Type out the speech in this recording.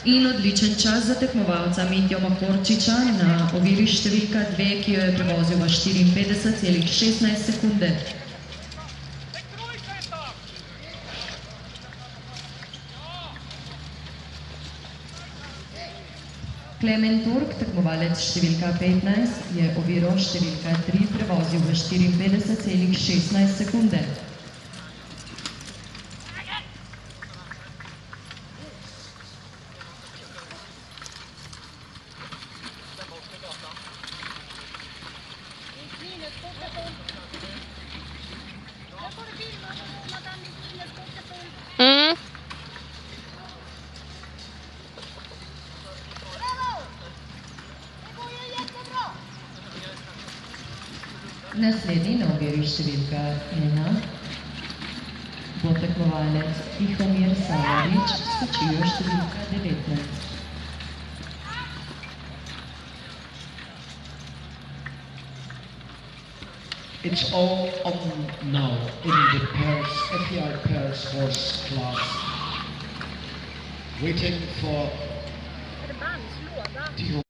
In odličen čas za tekmovalca Mitjo Mahorčiča na oviri številka 2, ki jo je prevozil v 54,16 sekunde. Klemen Turk, tekmovalec številka 15, je oviro številka 3 prevozil v 54,16 sekunde. Naslednji na oviri številka 1 bo tekmovalec Tihomir Savarič s kočijo številka 19. It's all on now in the pairs, FEI pairs horse class. Waiting for